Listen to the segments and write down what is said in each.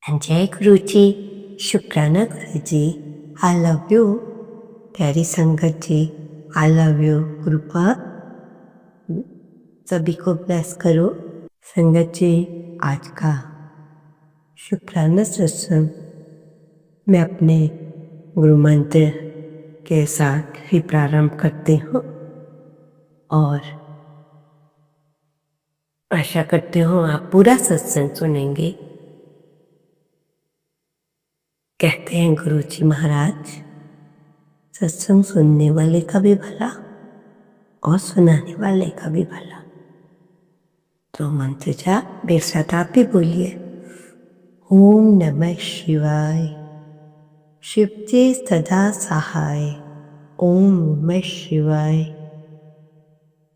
जय गुरु जी, शुक्राना गुरु जी, I love you. प्यारी संगत जी, आई लव यू। कृपा सभी को ब्लेस करो। संगत जी, आज का शुक्राना सत्संग मैं अपने गुरु मंत्र के साथ ही प्रारंभ करती हूँ और आशा करती हूँ आप पूरा सत्संग सुनेंगे। कहते हैं गुरु जी महाराज, सत्संग सुनने वाले का भी भला और सुनाने वाले का भी भला। तो मंत्र जाप मेरे साथ आप भी बोलिए। ओम नमः शिवाय, शिव जी सदा सहाय। ओम नमः शिवाय,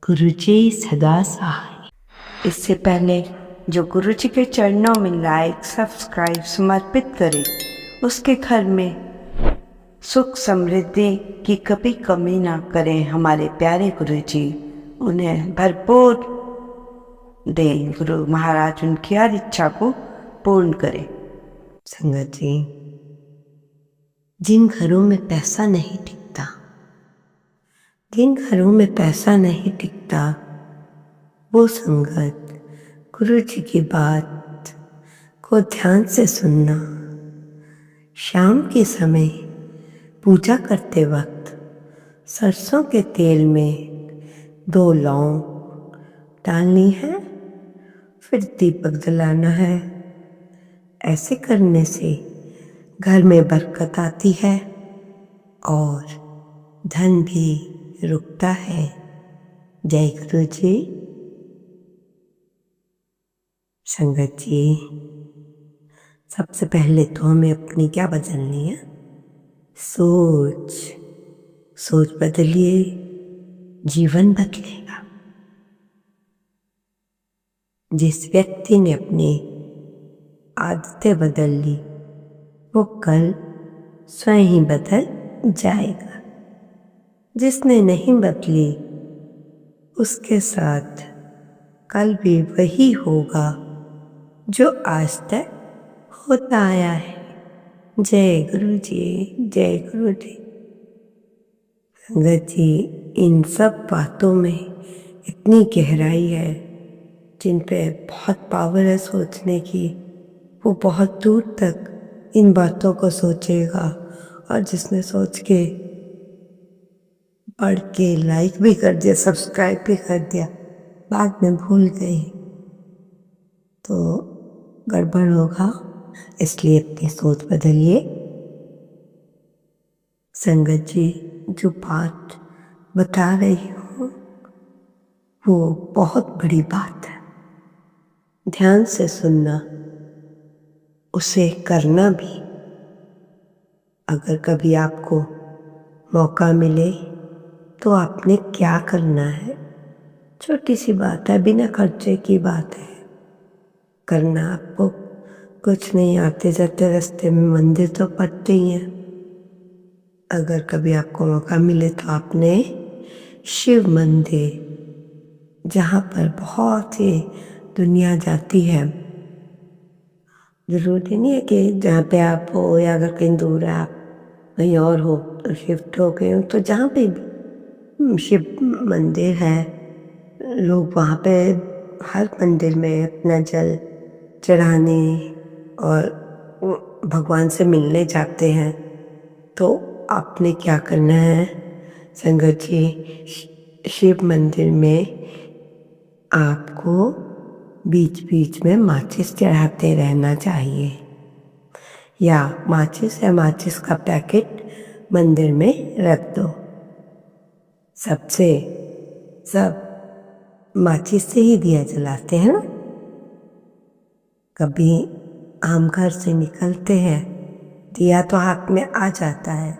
गुरु जी सदा सहाय। इससे पहले जो गुरु जी के चरणों में लाइक सब्सक्राइब समर्पित करे, उसके घर में सुख समृद्धि की कभी कमी ना करें। हमारे प्यारे गुरु जी उन्हें भरपूर दे। गुरु महाराज उनकी हर इच्छा को पूर्ण करे। संगत जी, जिन घरों में पैसा नहीं टिकता, जिन घरों में पैसा नहीं टिकता, वो संगत गुरु जी की बात को ध्यान से सुनना। शाम के समय पूजा करते वक्त सरसों के तेल में 2 लौंग डालनी है, फिर दीपक जलाना है। ऐसे करने से घर में बरकत आती है और धन भी रुकता है। जय गुरु जी। संगत जी, सबसे पहले तो हमें अपनी क्या बदलनी है? सोच बदलिए, जीवन बदलेगा। जिस व्यक्ति ने अपनी आदतें बदल ली, वो कल स्वयं ही बदल जाएगा। जिसने नहीं बदली, उसके साथ कल भी वही होगा जो आज तक होता आया है। जय गुरु जी, जय गुरु जी। संगत जी, इन सब बातों में इतनी गहराई है, जिन पे बहुत पावर है सोचने की। वो बहुत दूर तक इन बातों को सोचेगा, और जिसने सोच के पढ़ के लाइक भी कर दिया, सब्सक्राइब भी कर दिया, बाद में भूल गए तो गड़बड़ होगा। इसलिए अपनी सोच बदलिए। संगत जी, जो बात बता रही हूँ वो बहुत बड़ी बात है। ध्यान से सुनना, उसे करना भी। अगर कभी आपको मौका मिले तो आपने क्या करना है, छोटी सी बात है, बिना खर्चे की बात है। करना आपको कुछ नहीं, आते जाते रास्ते में मंदिर तो पड़ते ही हैं। अगर कभी आपको मौका मिले तो आपने शिव मंदिर, जहाँ पर बहुत ही दुनिया जाती है, जरूरी नहीं है कि जहाँ पे आप हो या अगर कहीं दूर है, आप कहीं और हो तो शिफ्ट हो गए हो, तो जहाँ पे भी शिव मंदिर है, लोग वहाँ पे हर मंदिर में अपना जल चढ़ाने और भगवान से मिलने जाते हैं। तो आपने क्या करना है संगत जी, शिव मंदिर में आपको बीच बीच में माचिस चढ़ाते रहना चाहिए, या माचिस का पैकेट मंदिर में रख दो। सब माचिस से ही दिया जलाते हैं ना। कभी हम घर से निकलते हैं, दिया तो हाथ में आ जाता है,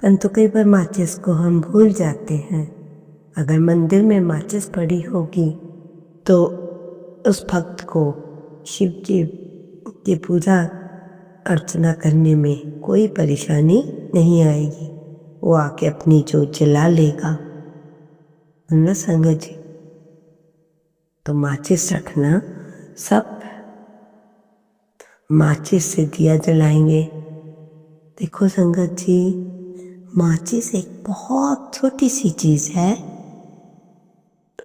परंतु कई बार माचिस को हम भूल जाते हैं। अगर मंदिर में माचिस पड़ी होगी तो उस भक्त को शिव जी की पूजा अर्चना करने में कोई परेशानी नहीं आएगी। वो आके अपनी जोत जला लेगा ना संगत जी। तो माचिस रखना, सब माचिस से दिया जलाएंगे। देखो संगत जी, माचिस एक बहुत छोटी सी चीज है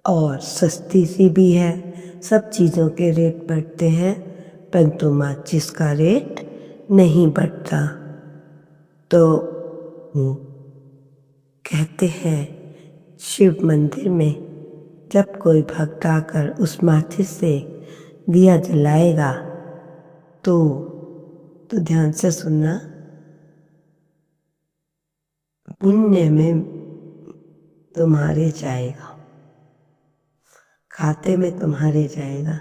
और सस्ती सी भी है। सब चीजों के रेट बढ़ते हैं परंतु माचिस का रेट नहीं बढ़ता। तो कहते हैं शिव मंदिर में जब कोई भक्त आकर उस माचिस से दिया जलाएगा तो ध्यान से सुनना, पुण्य में तुम्हारे जाएगा, खाते में तुम्हारे जाएगा।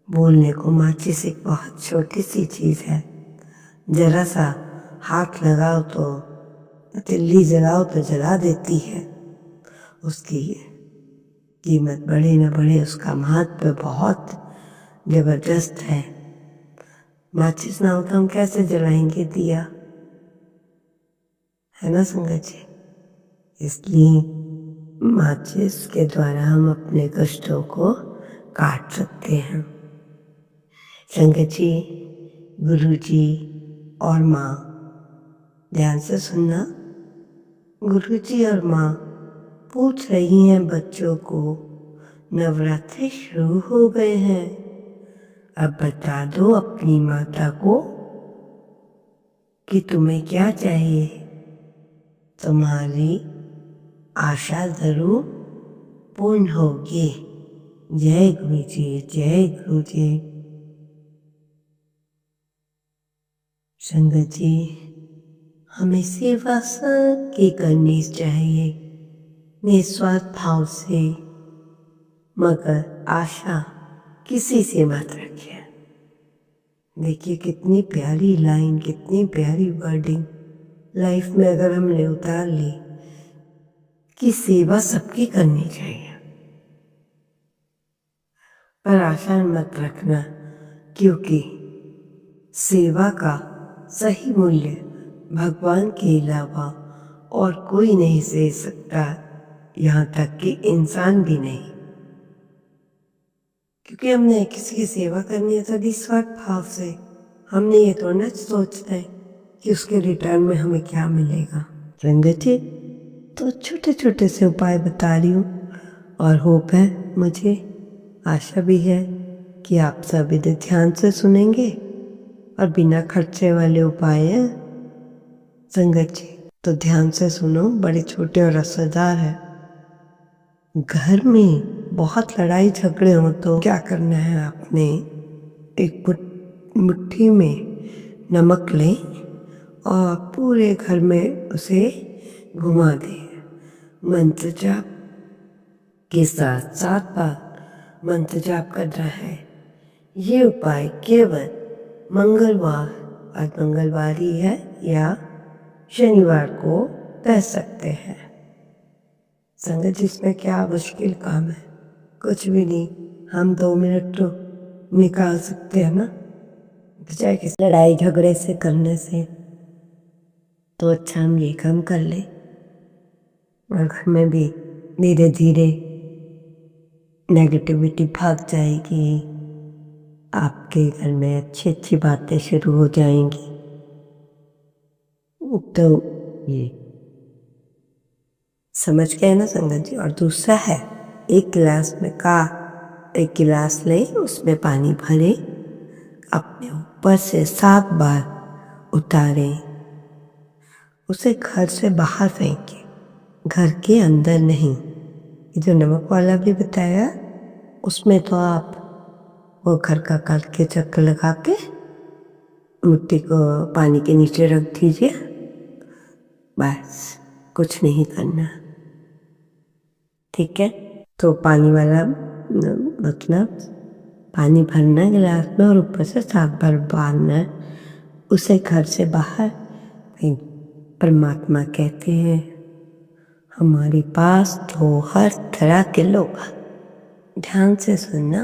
बोलने को माचिस एक बहुत छोटी सी चीज है, जरा सा हाथ लगाओ तो, तिल्ली जलाओ तो जला देती है। उसकी कीमत बढ़े न बढ़े, उसका महत्व बहुत जबरदस्त है। माचिस ना हो तो हम कैसे जलाएंगे दिया, है ना संगत जी। इसलिए माचिस के द्वारा हम अपने कष्टों को काट सकते हैं। संगत जी, गुरु जी और माँ, ध्यान से सुनना। गुरु जी और माँ पूछ रही हैं बच्चों को, नवरात्रि शुरू हो गए हैं, अब बता दो अपनी माता को कि तुम्हें क्या चाहिए। तुम्हारी आशा जरूर पूर्ण होगी। जय गुरु जी, जय गुरु जी। संगत जी, हमें सेवा सबकी करनी चाहिए निस्वार्थ भाव से, मगर आशा किसी से मत रखिए। देखिए कितनी प्यारी लाइन, कितनी प्यारी वर्डिंग लाइफ में अगर हमने उतार ली कि सेवा सबकी करनी चाहिए पर आशा मत रखना, क्योंकि सेवा का सही मूल्य भगवान के अलावा और कोई नहीं दे सकता, यहाँ तक कि इंसान भी नहीं। क्योंकि हमने किसी की सेवा करनी है तो निस्वार्थ भाव से, हमने ये तो न सोचना है कि उसके रिटर्न में हमें क्या मिलेगा। संगत जी, तो छोटे छोटे से उपाय बता रही हूँ और होप है, मुझे आशा भी है कि आप सभी ध्यान से सुनेंगे और बिना खर्चे वाले उपाय हैं। संगत जी, तो ध्यान से सुनो, बड़े छोटे और असरदार है। घर में बहुत लड़ाई झगड़े हो तो क्या करना है, आपने एक मुट्ठी में नमक लें और पूरे घर में उसे घुमा दें। मंत्र जाप के साथ 7 बार मंत्र जाप करना है। ये उपाय केवल मंगलवार, आज मंगलवार ही है, या शनिवार को कर सकते हैं। संगत, जिसमें क्या मुश्किल काम है, कुछ भी नहीं। हम 2 मिनट तो निकाल सकते हैं ना, बजाय किसी लड़ाई झगड़े से करने से। तो अच्छा हम ये काम कर ले और घर में भी धीरे धीरे नेगेटिविटी भाग जाएगी, आपके घर में अच्छी अच्छी बातें शुरू हो जाएंगी। तो ये समझ गए ना संगत जी। और दूसरा है, एक गिलास ले, उसमें पानी भरे, अपने ऊपर से 7 बार उतारें, उसे घर से बाहर फेंके, घर के अंदर नहीं। ये जो नमक वाला भी बताया, उसमें तो आप वो घर का करके चक्कर लगा के मिट्टी को पानी के नीचे रख दीजिए, बस कुछ नहीं करना, ठीक है। तो पानी वाला मतलब पानी भरना गिलास में और ऊपर से 7 बार बांधना, उसे घर से बाहर। परमात्मा कहते हैं, हमारे पास तो हर तरह के लोग, ध्यान से सुनना,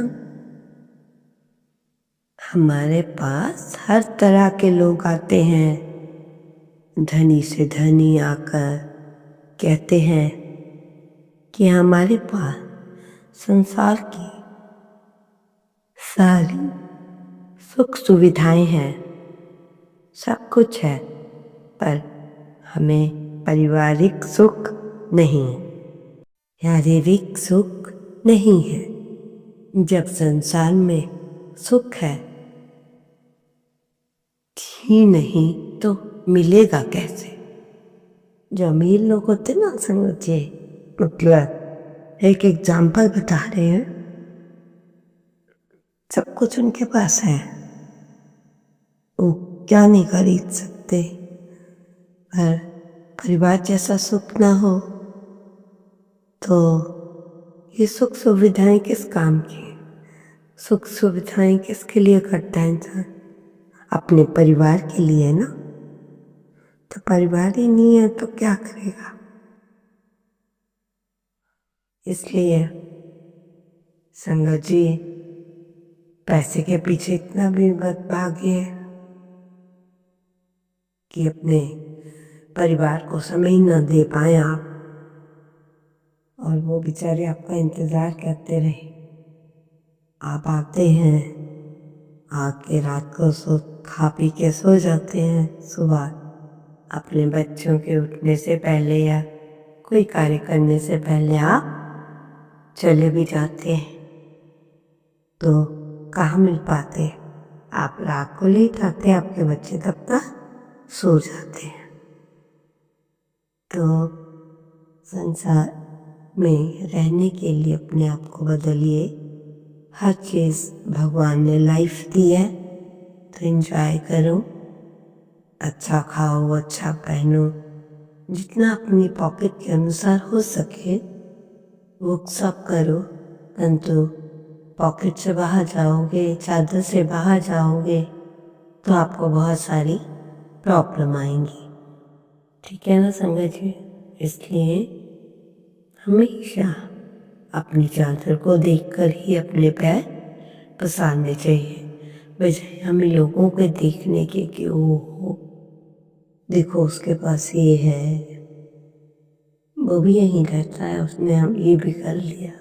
हमारे पास हर तरह के लोग आते हैं। धनी से धनी आकर कहते हैं कि हमारे पास संसार की सारी सुख सुविधाएं हैं, सब कुछ है, पर हमें पारिवारिक सुख नहीं, शारीरिक सुख नहीं है। जब संसार में सुख है ही नहीं तो मिलेगा कैसे? जो अमीर लोग होते ना समझिए, मतलब एक एग्जाम्पल बता रहे हैं, सब कुछ उनके पास है, वो क्या नहीं खरीद सकते, पर परिवार जैसा सुख ना हो तो ये सुख सुविधाएं किस काम की? सुख सुविधाएं किसके लिए करता है इंसान? अपने परिवार के लिए ना। तो परिवार ही नहीं है तो क्या करेगा? इसलिए संगत जी पैसे के पीछे इतना भी मत भागिए कि अपने परिवार को समय न दे पाए आप और वो बेचारे आपका इंतजार करते रहे। आप आते हैं, आके रात को खा पी के सो जाते हैं, सुबह अपने बच्चों के उठने से पहले या कोई कार्य करने से पहले आप चले भी जाते हैं, तो कहाँ मिल पाते? आप रात को लेट आते, आपके बच्चे तब तक सो जाते हैं। तो संसार में रहने के लिए अपने आप को बदलिए। हर चीज़ भगवान ने लाइफ दी है तो एंजॉय करो, अच्छा खाओ, अच्छा पहनो, जितना अपनी पॉकेट के अनुसार हो सके वो सब करो। परंतु पॉकेट से बाहर जाओगे, चादर से बाहर जाओगे तो आपको बहुत सारी प्रॉब्लम आएंगी। ठीक है ना संगत जी? इसलिए हमेशा अपनी चादर को देखकर ही अपने पैर पसारने चाहिए, बजाय हमें लोगों के देखने के कि ओहो देखो उसके पास ये है, वो भी यहीं रहता है, उसने हम ये भी कर लिया।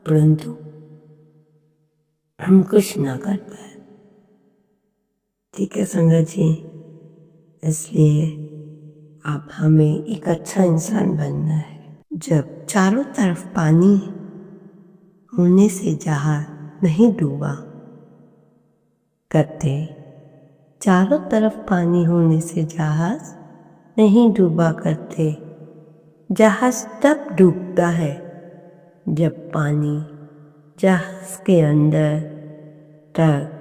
परंतु हम कुछ ना कर पाए। ठीक है संगत जी? इसलिए अब हमें एक अच्छा इंसान बनना है। जब चारों तरफ पानी होने से जहाज नहीं डूबा करते, चारों तरफ पानी होने से जहाज नहीं डूबा करते। जहाज तब डूबता है जब पानी जहाज के अंदर तक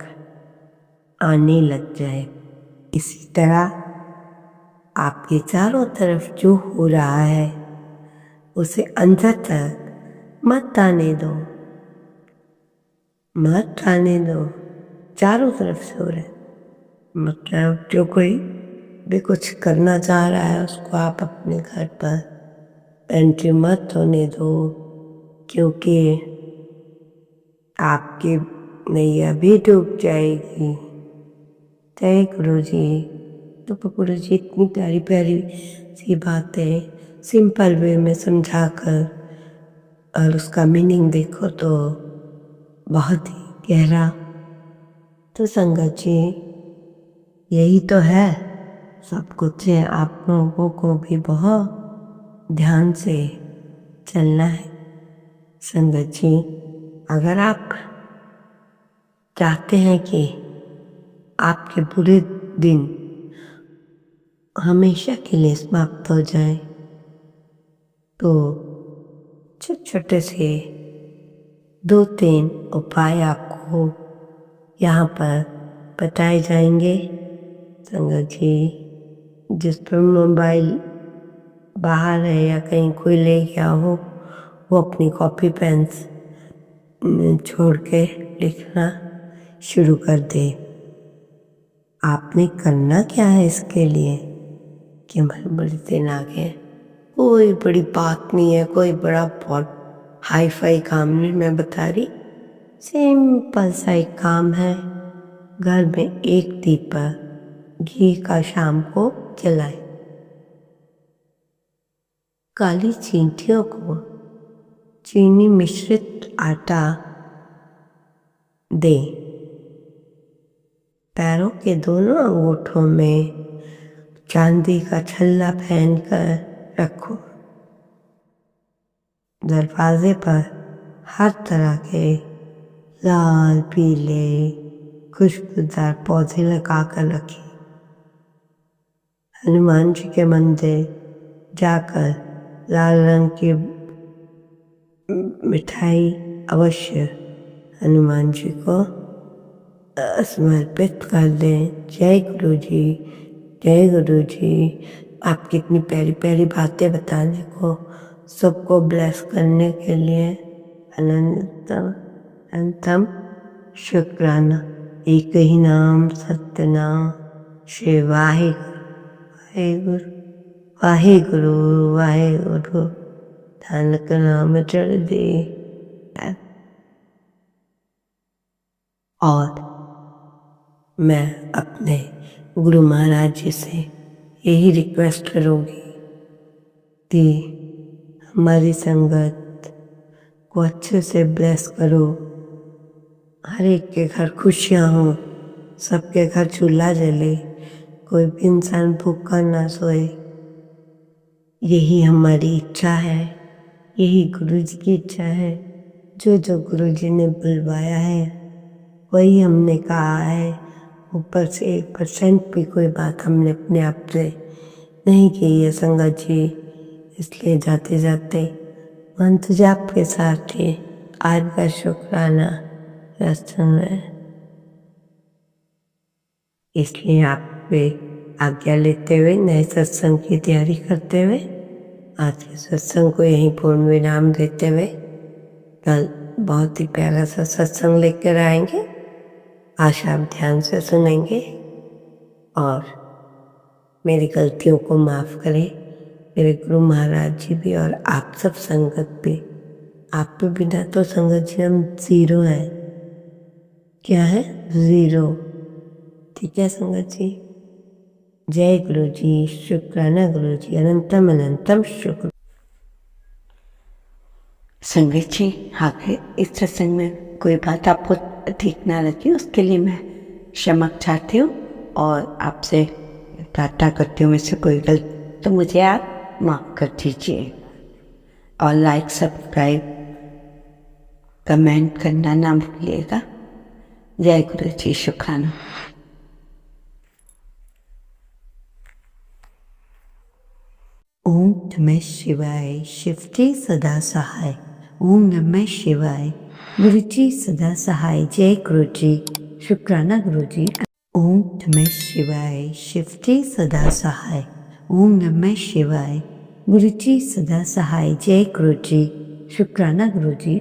आने लग जाए। इसी तरह आपके चारों तरफ जो हो रहा है उसे अंदर तक मत आने दो, मत आने दो। चारों तरफ से हो रहा है, मतलब जो कोई भी कुछ करना चाह रहा है उसको आप अपने घर पर एंट्री मत होने दो, क्योंकि आपकी नैया भी डूब जाएगी। जय गुरु जी। तो गुरु जी इतनी प्यारी प्यारी सी बातें सिंपल वे में समझाकर और उसका मीनिंग देखो तो बहुत ही गहरा। तो संगत जी यही तो है, सब कुछ है, आप लोगों को भी बहुत ध्यान से चलना है। संगत जी अगर आप चाहते हैं कि आपके बुरे दिन हमेशा के लिए समाप्त हो जाए तो छोटे छोटे से 2-3 उपाय आपको यहाँ पर बताए जाएंगे। संगत जी जिस पर मोबाइल बाहर है या कहीं कोई ले गया हो वो अपनी कॉपी पेन छोड़ के लिखना शुरू कर दे। आपने करना क्या है इसके लिए कि हमारे बड़े दिन आ गए, कोई बड़ी बात नहीं है, कोई बड़ा बहुत हाई फाई काम नहीं मैं बता रही, सिंपल सा एक काम है। घर में एक दीपक घी का शाम को जलाए, काली चींटियों को चीनी मिश्रित आटा दें। पैरों के दोनों अंगूठों में चांदी का छल्ला पहनकर रखो। दरवाजे पर हर तरह के लाल पीले खुशबूदार पौधे लगाकर रखिए। हनुमान जी के मंदिर जाकर लाल रंग की मिठाई अवश्य हनुमान जी को समर्पित कर दें। जय गुरु जी, जय गुरु जी। आप कितनी प्यारी प्यारी बातें बताने को, सबको ब्लेस करने के लिए अनंतम अनंतम शुक्राना। एक ही नाम सत्य नाम, श्री वाहिगुरु वाहिगुरु वाहिगुरु। नानक नाम चढ़दी। और मैं अपने गुरु महाराज जी से यही रिक्वेस्ट करूँगी कि हमारी संगत को अच्छे से ब्लेस करो। हर एक के घर खुशियाँ हों, सबके घर चूल्हा जले, कोई भी इंसान भूखा ना सोए। यही हमारी इच्छा है, यही गुरु जी की इच्छा है। जो जो गुरु जी ने बुलवाया है वही हमने कहा है। ऊपर से 1% भी कोई बात हमने अपने आप से नहीं की है संगत जी। इसलिए जाते जाते मंत्र जाप के साथ ही आज का शुक्राना रास्ते में, इसलिए आप पे आज्ञा लेते हुए नए सत्संग की तैयारी करते हुए आज के सत्संग को यहीं पूर्ण विराम देते हुए कल बहुत ही प्यारा सा सत्संग लेकर आएंगे। आशा आप ध्यान से सुनेंगे और मेरी गलतियों को माफ़ करें। मेरे गुरु महाराज जी भी और आप सब संगत भी। आप पे बिना तो संगत जी हम ज़ीरो हैं। क्या है? ज़ीरो। ठीक है संगत जी। जय गुरु जी, शुक्राना गुरु जी, अनंतम अनंतम शुक्र। संगत जी, आगे इस सत्संग में कोई बात आपको ठीक ना लगी उसके लिए मैं क्षमा चाहती हूँ और आपसे प्रार्थना करती हूँ मुझसे कोई गलती तो मुझे आप माफ़ कर दीजिए। और लाइक सब्सक्राइब कमेंट करना ना भूलिएगा। जय गुरु जी, शुक्राना। ओम नमः शिवाय, शिवजी सदा सहाय। ओम नमः शिवाय, गुरु जी सदा सहाय। जय गुरु जी, शुक्राना गुरु जी। ओम नमः शिवाय, शिवजी सदा सहाय। ओम नमः शिवाय, गुरु जी सदा सहाय। जय गुरु जी, शुक्राना गुरु जी।